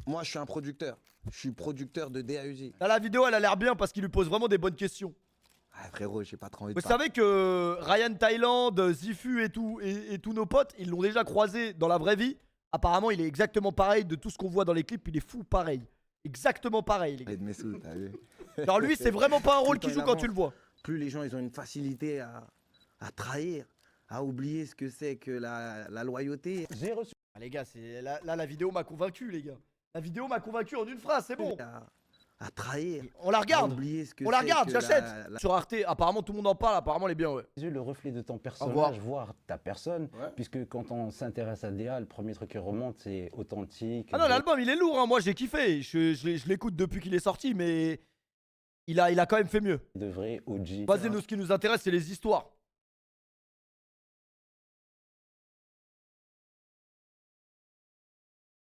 Moi, je suis un producteur. Je suis producteur de DAUJ. Là, la vidéo, elle a l'air bien parce qu'il lui pose vraiment des bonnes questions. Ah, frérot, j'ai pas trop envie de Vous parler. savez que Ryan Thailand, Zifu et tous nos potes, ils l'ont déjà croisé dans la vraie vie. Apparemment, il est exactement pareil de tout ce qu'on voit dans les clips. Il est fou pareil. Exactement pareil, les gars. Aide mes sous, t'as vu? Genre, lui, c'est vraiment pas un rôle Tout qu'il le joue temps, quand tu le vois. Plus les gens, ils ont une facilité à trahir, à oublier ce que c'est que la loyauté. J'ai reçu Ah, les gars, là, la vidéo m'a convaincu, les gars. La vidéo m'a convaincu en une phrase, c'est bon. À trahir. On la À regarde. oublier ce que On la c'est regarde, que j'achète. la- Sur Arte, apparemment, tout le monde en parle. Apparemment, elle est bien, ouais. le reflet de ton revoir. personnage, voire ta personne, Ouais. puisque quand on s'intéresse à DA, le premier truc qui remonte, c'est authentique. Ah non, l'album, il est lourd, hein. Moi, j'ai kiffé. Je l'écoute depuis qu'il est sorti, mais il a quand même fait mieux. de vrai OG. Vas-y, nous, ce qui nous intéresse, c'est les histoires.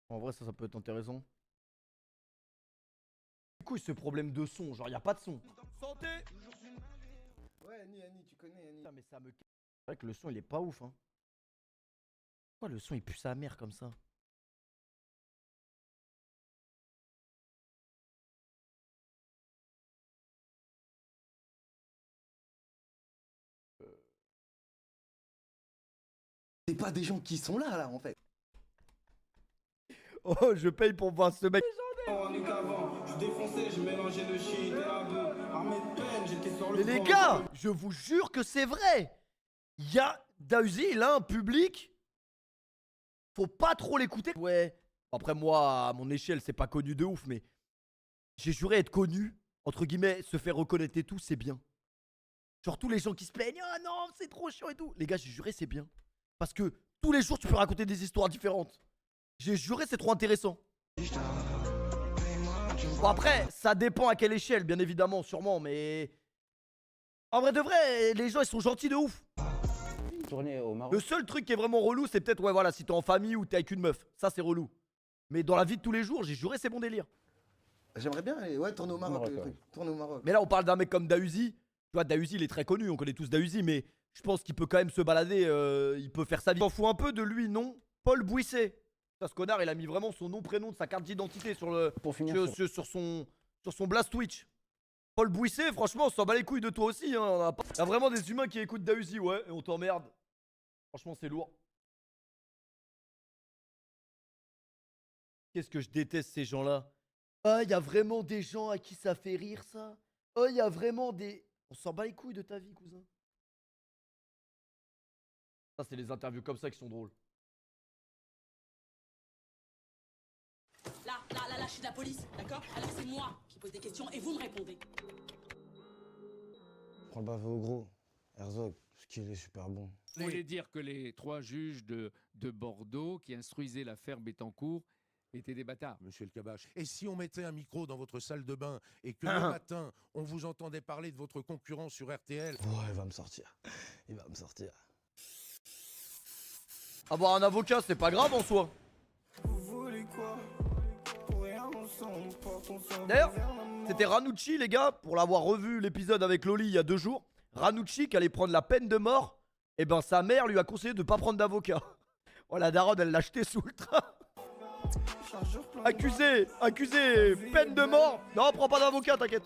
En vrai, ça peut être intéressant. Du coup, ce problème de son, genre, y a pas de son. Santé. Ouais, Annie, tu connais Annie. Putain, mais ça me... C'est vrai que le son, il est pas ouf, hein. Pourquoi le son, il pue sa mère comme ça? C'est pas des gens qui sont là, en fait. Oh, je paye pour voir ce mec. Je défonçais, je mélangeais le shit et la beuh. Armé de peine, j'étais sur le Mais les front. gars, je vous jure que c'est vrai. Il y a Dausi, il a un public. Faut pas trop l'écouter. Ouais. Après moi, à mon échelle, c'est pas connu de ouf, mais j'ai juré être connu, entre guillemets, se faire reconnaître et tout, c'est bien. Genre tous les gens qui se plaignent, ah non, c'est trop chiant et tout. Les gars, j'ai juré, c'est bien. Parce que tous les jours, tu peux raconter des histoires différentes. J'ai juré, c'est trop intéressant. Bon après, ça dépend à quelle échelle, bien évidemment, sûrement, mais... En vrai de vrai, les gens, ils sont gentils de ouf. Tourné au Maroc. Le seul truc qui est vraiment relou, c'est peut-être, ouais, voilà, si t'es en famille ou t'es avec une meuf. Ça, c'est relou. Mais dans la vie de tous les jours, j'ai juré, c'est bon délire. J'aimerais bien aller, ouais, tourner au Maroc. Maroc, le ouais. truc. Tourner au Maroc. Mais là, on parle d'un mec comme Dausi. Tu vois, Dausi, il est très connu, on connaît tous Dausi, mais je pense qu'il peut quand même se balader, il peut faire sa vie. Il en faut un peu de lui, non? Paul Bouisset. Ça, ce connard, il a mis vraiment son nom, prénom de sa carte d'identité sur Pour finir, sur son blast Twitch. Paul Bouisset, franchement, on s'en bat les couilles de toi aussi. Hein. Il y a vraiment des humains qui écoutent Dausi, ouais, et on t'emmerde. Franchement, c'est lourd. Qu'est-ce que je déteste ces gens-là. Ah, il y a vraiment des gens à qui ça fait rire, ça. Oh, il y a vraiment des... On s'en bat les couilles de ta vie, cousin. Ça, c'est les interviews comme ça qui sont drôles. Là, je suis de la police, d'accord? Alors c'est moi qui pose des questions et vous me répondez. Prends le bavé au gros. Herzog, ce qu'il est super bon. Vous voulez dire que les trois juges de Bordeaux qui instruisaient l'affaire Bettencourt étaient des bâtards? Monsieur le Cabache. Et si on mettait un micro dans votre salle de bain et que le matin, on vous entendait parler de votre concurrent sur RTL? Ouais, il va me sortir. Il va me sortir. Avoir un avocat, c'est pas grave en soi. D'ailleurs, c'était Ranucci, les gars, pour l'avoir revu l'épisode avec Loli il y a 2 jours. Ranucci qui allait prendre la peine de mort. Et ben sa mère lui a conseillé de pas prendre d'avocat. Oh la daronne, elle l'a acheté sous le train. Accusé, peine de mort. Non, prends pas d'avocat, t'inquiète.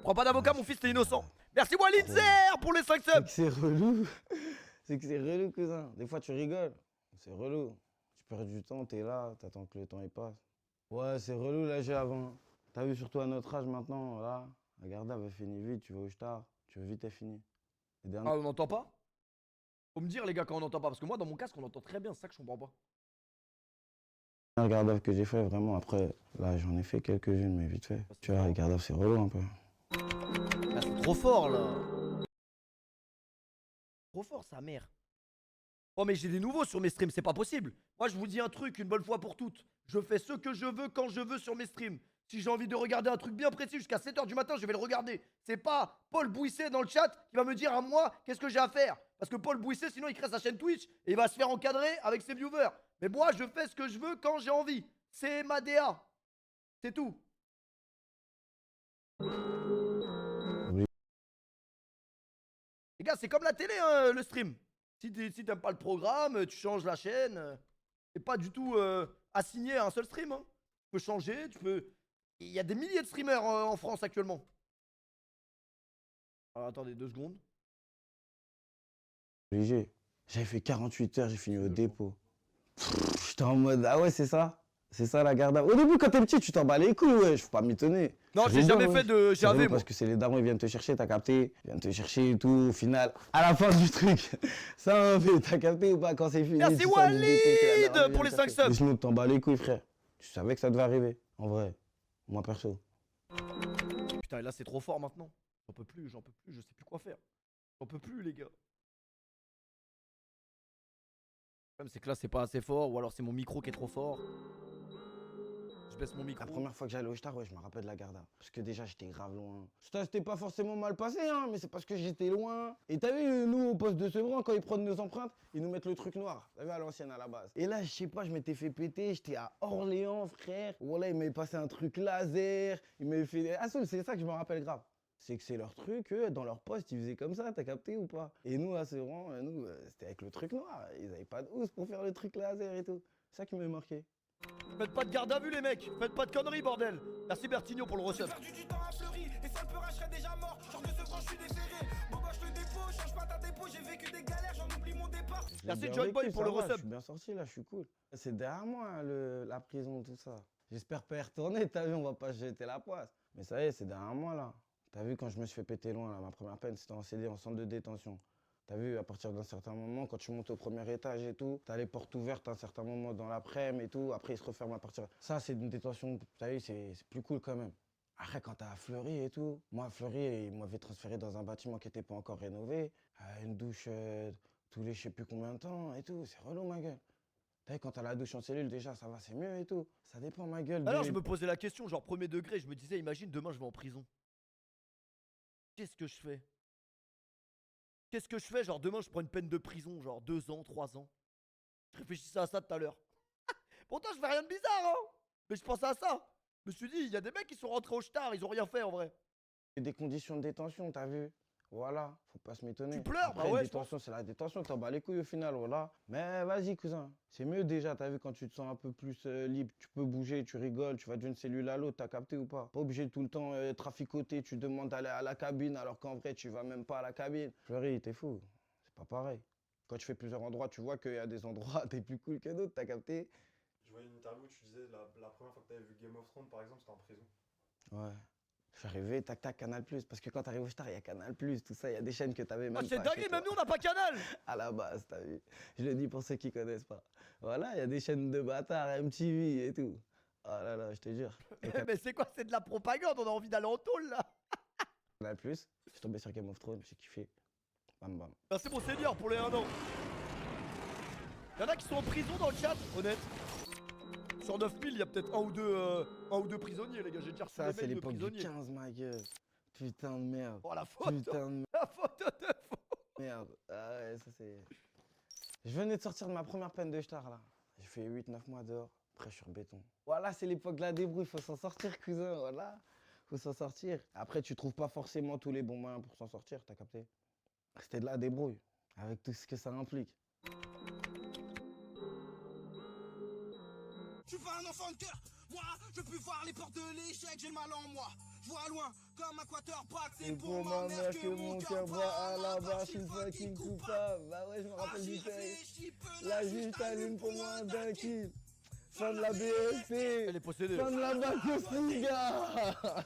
Prends pas d'avocat, mon fils, t'es innocent. Merci Walitzer pour les 5 C'est subs. que c'est relou. C'est que c'est relou, cousin. Des fois, tu rigoles. C'est relou. Tu perds du temps, t'es là, t'attends que le temps il passe. Ouais, c'est relou l'âge avant. T'as vu, surtout à notre âge maintenant, là. La garde elle finit vite, tu vas au star. Tu veux vite, t'es fini. Les derniers- Ah, on n'entend pas? Faut me dire, les gars, quand on n'entend pas. Parce que moi, dans mon casque, on entend très bien. C'est ça que je comprends pas. Les gardes que j'ai fait, vraiment, après, là, j'en ai fait quelques-unes, mais vite fait. Tu vois, les gardes c'est relou un peu. Là, c'est trop fort, là. Trop fort, sa mère. Oh, mais j'ai des nouveaux sur mes streams, c'est pas possible. Moi, je vous dis un truc une bonne fois pour toutes. Je fais ce que je veux quand je veux sur mes streams. Si j'ai envie de regarder un truc bien précis jusqu'à 7h du matin, je vais le regarder. C'est pas Paul Bouisset dans le chat qui va me dire à moi qu'est-ce que j'ai à faire. Parce que Paul Bouisset, sinon, il crée sa chaîne Twitch et il va se faire encadrer avec ses viewers. Mais moi, je fais ce que je veux quand j'ai envie. C'est ma DA. C'est tout. Les gars, c'est comme la télé, hein, le stream. Si t'aimes pas le programme, tu changes la chaîne. T'es pas du tout assigné à un seul stream. Hein. Tu peux changer, tu peux. Il y a des milliers de streamers en France actuellement. Alors, attendez 2 secondes. Léger. J'avais fait 48 heures, j'ai fini au dépôt. J'étais en mode, ah ouais, c'est ça? C'est ça la garde à... Au début, quand t'es petit, tu t'en bats les couilles, ouais, faut pas m'étonner. Non, Je j'ai rigole, jamais ouais. fait de C'est relou GAV, moi. parce que c'est les darons, ils viennent te chercher, t'as capté? Ils viennent te chercher et tout, au final, à la fin du truc, ça en fait, t'as capté ou pas quand c'est fini? Merci tu sors du dépôt, c'est la daronne, Walid elle pour vient les te 5 chercher. subs. Mais sinon, t'en bats les couilles, frère. Tu savais que ça devait arriver, en vrai. Moi, perso. Putain, et là, c'est trop fort maintenant. J'en peux plus, je sais plus quoi faire. J'en peux plus, les gars. Le problème, c'est que là, c'est pas assez fort, ou alors c'est mon micro qui est trop fort. Je baisse mon micro. La première fois que j'allais au Star, ouais, je me rappelle de la Garda. Parce que déjà, j'étais grave loin. Ça, c'était pas forcément mal passé, hein, mais c'est parce que j'étais loin. Et t'as vu, nous, au poste de Sevran, quand ils prennent nos empreintes, ils nous mettent le truc noir. T'as vu, à l'ancienne, à la base. Et là, je sais pas, je m'étais fait péter. J'étais à Orléans, frère. Voilà, ils m'avaient passé un truc laser. Ils m'avaient fait. Ah, c'est ça que je me rappelle grave. C'est que c'est leur truc, eux, dans leur poste, ils faisaient comme ça, t'as capté ou pas? Et nous, à Sevran, nous, c'était avec le truc noir. Ils avaient pas de housse pour faire le truc laser et tout. C'est ça qui m'avait marqué. Faites pas de garde à vue, les mecs. Faites pas de conneries, bordel. Merci Bertigno pour le resub. J'ai perdu du temps à Fleury, et ça le peur, je serais déjà mort. Genre de ce grand, je suis déféré. Bon, bah, je te dépôt, change pas ta dépôt. J'ai vécu des galères, j'en oublie mon départ. Je l'ai Merci bien Joy Boy vécu, pour ça le va, resub. Je suis bien sorti là, je suis cool. C'est derrière moi, hein, la prison, tout ça. J'espère pas y retourner, t'as vu, on va pas se jeter la poisse. Mais ça y est, c'est derrière moi là. T'as vu, quand je me suis fait péter loin, là, ma première peine, c'était en CD, en centre de détention. T'as vu, à partir d'un certain moment, quand tu montes au premier étage et tout, t'as les portes ouvertes à un certain moment dans l'après-midi et tout, après ils se referment à partir. Ça, c'est une détention, t'as vu, c'est plus cool quand même. Après, quand t'es à Fleury et tout, moi à Fleury, ils m'avaient transféré dans un bâtiment qui n'était pas encore rénové, une douche tous les je sais plus combien de temps et tout, c'est relou ma gueule. T'as vu, quand t'as la douche en cellule, déjà ça va, c'est mieux et tout. Ça dépend ma gueule. Alors, je me posais la question, genre premier degré, je me disais, imagine demain je vais en prison. Qu'est-ce que je fais? Qu'est-ce que je fais? Genre demain je prends une peine de prison, genre 2 ans, 3 ans. Je réfléchissais à ça tout à l'heure. Pourtant je fais rien de bizarre, hein. Mais je pensais à ça. Je me suis dit, il y a des mecs qui sont rentrés au star, ils ont rien fait en vrai. Des conditions de détention, t'as vu? Voilà, faut pas se m'étonner. Tu pleures? Après, Bah ouais, une détention, c'est la détention, t'en bats les couilles au final, voilà. Mais vas-y, cousin, c'est mieux déjà, t'as vu, quand tu te sens un peu plus libre, tu peux bouger, tu rigoles, tu vas d'une cellule à l'autre, t'as capté ou pas? Pas obligé de tout le temps traficoter, tu demandes d'aller à la cabine, alors qu'en vrai, tu vas même pas à la cabine. Fleury, t'es fou, c'est pas pareil. Quand tu fais plusieurs endroits, tu vois qu'il y a des endroits, t'es plus cool que d'autres, t'as capté? Je voyais une interview où tu disais la première fois que tu avais vu Game of Thrones, par exemple, c'était en prison. Ouais. Je suis arrivé, tac tac, Canal+, parce que quand t'arrives au Star, il y a Canal+, tout ça, il y a des chaînes que t'avais même Ah, pas c'est dingue, chez même toi. nous on n'a pas Canal. À la base, t'as vu. Je le dis pour ceux qui connaissent pas. Voilà, il y a des chaînes de bâtards, MTV et tout. Oh là là, je te jure. Et Mais c'est quoi? C'est de la propagande, on a envie d'aller en tôle là. Canal+, je suis tombé sur Game of Thrones, j'ai kiffé. Bam bam. Merci mon seigneur pour les 1 an. Y'en a qui sont en prison dans le chat, honnête. Sur 9000, il y a peut-être un ou deux prisonniers, les gars. J'ai déjà reçu Ça, des c'est mails de l'époque du prisonniers. 15, ma gueule. Putain de merde. Oh la photo, Putain de la photo de fou. merde. Ah ouais, ça c'est... Je venais de sortir de ma première peine de star là. J'ai fait 8-9 mois dehors, après je suis en béton. Voilà, c'est l'époque de la débrouille, faut s'en sortir cousin, voilà. Faut s'en sortir. Après, tu trouves pas forcément tous les bons moyens pour s'en sortir, t'as capté? C'était de la débrouille, avec tout ce que ça implique. Je suis pas un enfant de cœur. Moi, je peux voir les portes de l'échec, j'ai le mal en moi. Je vois loin, comme un quarterback, c'est pour ma mère que mon cœur bat à la barre, je suis fucking coupable. Bah ouais, je me rappelle du texte. La juge t'allume pour moins d'un kill. Fin de la BSP. Elle est possédée. Fin de la bac aussi, gars.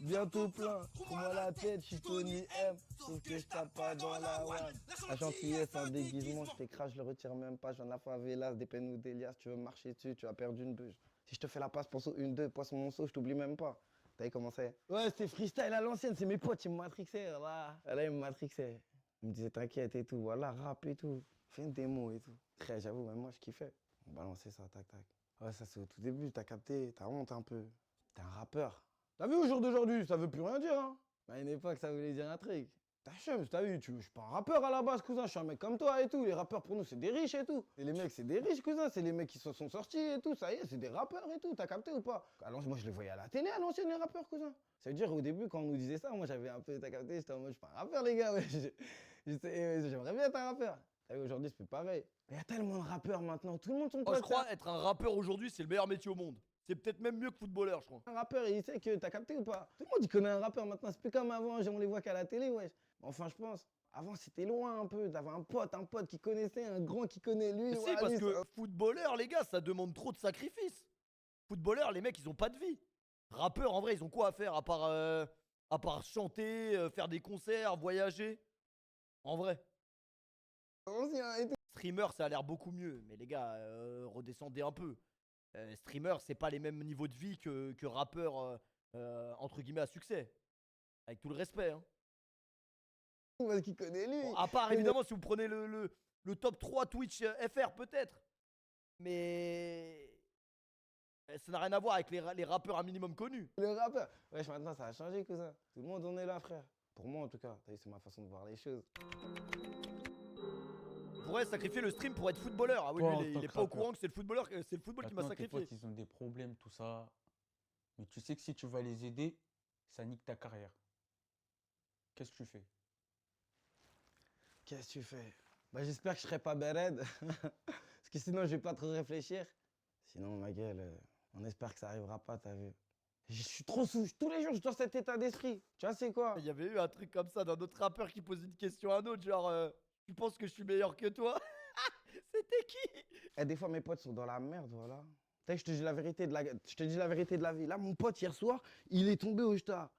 Bientôt plein. Trouve-moi la tête, je suis Tony M. Sauf que je tape pas dans la one. La gentillesse, un déguisement, je t'écrase, je le retire même pas. J'en ai la favela, des peines ou des liasses. Tu veux me marcher dessus, tu as perdu une bûche. Si je te fais la passe pour une 2, poisson monceau, je t'oublie même pas. T'as vu comment c'est? Ouais, c'est freestyle à l'ancienne, c'est mes potes, ils me matrixaient, voilà. Là, ils me matrixaient. Ils me disaient t'inquiète et tout, voilà, rap et tout. Fais une démo et tout. Très, j'avoue, même moi, je kiffais. On balançait ça, tac, tac. Ouais, ça, c'est au tout début, t'as capté, t'as honte un peu. T'es un rappeur. T'as vu au jour d'aujourd'hui, ça veut plus rien dire, hein. À une époque, ça voulait dire un truc. T'as chum, t'as vu, je suis pas un rappeur à la base, cousin, je suis un mec comme toi et tout. Les rappeurs, pour nous, c'est des riches et tout. Et les mecs, c'est des riches, cousin, c'est les mecs qui se sont sortis et tout. Ça y est, c'est des rappeurs et tout, t'as capté ou pas? Alors, moi, je les voyais à la télé, à l'ancienne, les rappeurs, cousin. Ça veut dire, au début, quand on nous disait ça, moi, j'avais un peu, t'as capté, j'étais en mode, je suis pas un rappeur, les gars, ouais. J'aimerais bien être un rappeur. T'as vu, aujourd'hui, c'est plus pareil. Il y a tellement de rappeurs maintenant, tout le monde son Moi, je pote. crois être un rappeur aujourd'hui, c'est le meilleur métier au monde. C'est peut-être même mieux que footballeur, je crois. Un rappeur, il sait que t'as capté ou pas? Tout le monde, il connaît un rappeur maintenant. C'est plus comme avant, on les voit qu'à la télé, wesh. Enfin, je pense. Avant, c'était loin un peu. T'avais un pote qui connaissait, un grand qui connaît lui. Mais si, voilà, parce lui, que ça- footballeur, les gars, ça demande trop de sacrifices. Footballeur, les mecs, ils ont pas de vie. Rappeurs, en vrai, ils ont quoi à faire à part chanter, faire des concerts, voyager? En vrai. Ancien et tout. Streamer, ça a l'air beaucoup mieux. Mais les gars, redescendez un peu. Streamer, c'est pas les mêmes niveaux de vie que rappeur, entre guillemets, à succès. Avec tout le respect. Hein. Parce qu'il connaît lui. Bon, à part, évidemment, si vous prenez le top 3 Twitch FR, peut-être. Mais ça n'a rien à voir avec les rappeurs un minimum connus. Le rappeur. Wesh, maintenant, ça a changé, cousin. Tout le monde, on est là, frère. Pour moi, en tout cas. T'as vu, c'est ma façon de voir les choses. On pourrait sacrifier le stream pour être footballeur. Ah oui, Toi, lui, en il est tant pas au que courant que c'est le football qui m'a Maintenant, tes sacrifié. potes, ils ont des problèmes, tout ça. Mais tu sais que si tu vas les aider, ça nique ta carrière. Qu'est-ce que tu fais? Qu'est-ce que tu fais? Bah, j'espère que je serai pas bérède. Parce que sinon, je vais pas trop réfléchir. Sinon, ma gueule, on espère que ça arrivera pas, t'as vu. Je suis trop sous. Tous les jours, je suis dans cet état d'esprit. Tu vois, c'est quoi? Il y avait eu un truc comme ça d'un autre rappeur qui posait une question à un autre, genre tu penses que je suis meilleur que toi? C'était qui? Et des fois, mes potes sont dans la merde, voilà. T'as vu, je te dis la vérité de je te dis la vérité de la vie. Là, mon pote, hier soir, il est tombé au star.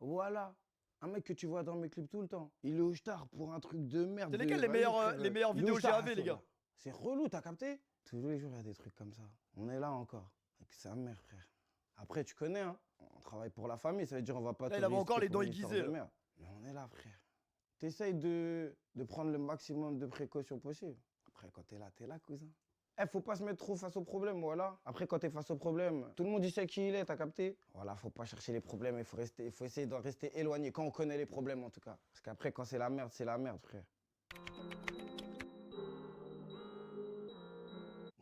Voilà. Un mec que tu vois dans mes clips tout le temps. Il est au star pour un truc de merde. C'est lesquelles de- les vas-y, frère, meilleures il est au vidéos star, GAV, les gars? C'est relou, t'as capté? Tous les jours, il y a des trucs comme ça. On est là encore. Avec sa mère, frère. Après, tu connais, hein. On travaille pour la famille, ça veut dire on va pas Là, tout il avait encore risquer les pour dents une histoire aiguisées, de là. merde. Mais on est là, frère. T'essayes de prendre le maximum de précautions possible. Après, quand t'es là, cousin. Eh, faut pas se mettre trop face au problème, voilà. Après, quand t'es face au problème, tout le monde il sait qui il est, t'as capté? Voilà, faut pas chercher les problèmes, il faut essayer d'en rester éloigné, quand on connaît les problèmes en tout cas. Parce qu'après, quand c'est la merde, frère.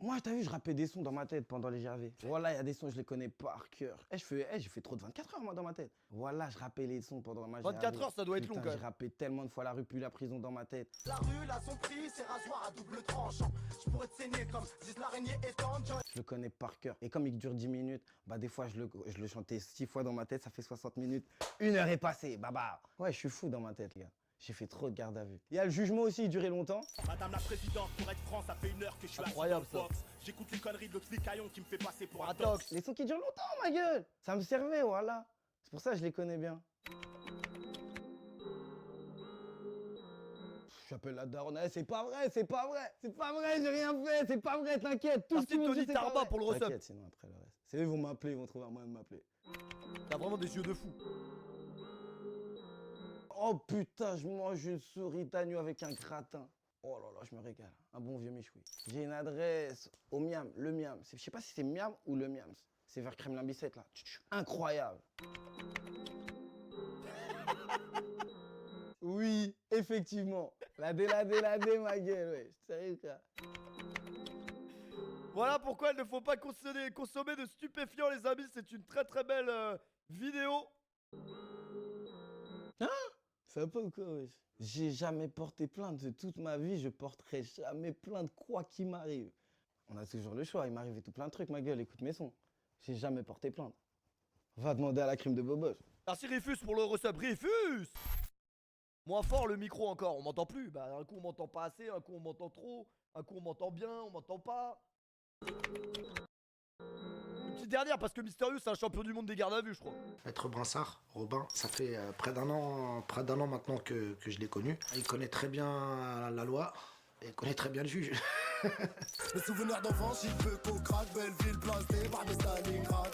Moi, t'as vu, je rappais des sons dans ma tête pendant les GAV. Voilà, il y a des sons, je les connais par cœur. J'ai fait trop de 24 heures, moi, dans ma tête. Voilà, je rappais les sons pendant ma GAV. 24 heures, ça doit être long, Putain, quand j'ai même. rappé tellement de fois la rue, puis la prison dans ma tête. La rue, là, son prix, c'est rasoir à double tranchant. Je pourrais te saigner comme disent l'araignée étendue. Je le connais par cœur. Et comme il dure 10 minutes, bah des fois, je le chantais 6 fois dans ma tête, ça fait 60 minutes. 1 heure est passée, baba. Ouais, je suis fou dans ma tête, les gars. J'ai fait trop de garde à vue. Il y a le jugement aussi, il durait longtemps. Madame la présidente, pour être franc, ça fait 1 heure que je suis Incroyable, assis dans le box. J'écoute les conneries de l'Oxycaillon qui me fait passer pour un Tox. tox. Les sons qui durent longtemps, ma gueule. Ça me servait, voilà. C'est pour ça que je les connais bien. J'appelle la daronne. Eh, c'est pas vrai, j'ai rien fait, c'est pas vrai, t'inquiète. Tout ce Merci que tu me Tony dis, c'est pas Tarba vrai. pour le resub. T'inquiète, sinon après le reste. C'est eux, ils vont m'appeler, ils vont trouver un moyen de m'appeler. T'as vraiment des yeux de fou. Oh putain, je mange une souris d'agneau avec un gratin. Oh là là, je me régale. Un bon vieux méchoui. J'ai une adresse au Miam, le Miam. Je sais pas si c'est Miam ou le Miams. C'est vers Kremlin-Bicêtre là. Incroyable. Oui, effectivement. La dé, ma gueule, ouais. Sérieux, quoi. Voilà pourquoi il ne faut pas consommer de stupéfiants, les amis. C'est une très très belle vidéo. Sympa ou quoi, wesh? J'ai jamais porté plainte de toute ma vie. Je porterai jamais plainte, quoi qu'il m'arrive. On a toujours le choix. Il m'arrivait tout plein de trucs, ma gueule. Écoute mes sons. J'ai jamais porté plainte. Va demander à la crime de Bobos. Merci Rifus pour le resub. Rifus! Moins fort le micro encore, on m'entend plus. Bah, un coup on m'entend pas assez, un coup on m'entend trop, un coup on m'entend bien, on m'entend pas. Une petite dernière parce que Mysterious c'est un champion du monde des gardes à vue, je crois. Maître Brinsart, Robin, ça fait près d'un an maintenant que je l'ai connu. Il connaît très bien la loi et il connaît très bien le juge. Les souvenirs d'enfance, il peut qu'au crack, Belleville, place des barres de Stalingrad.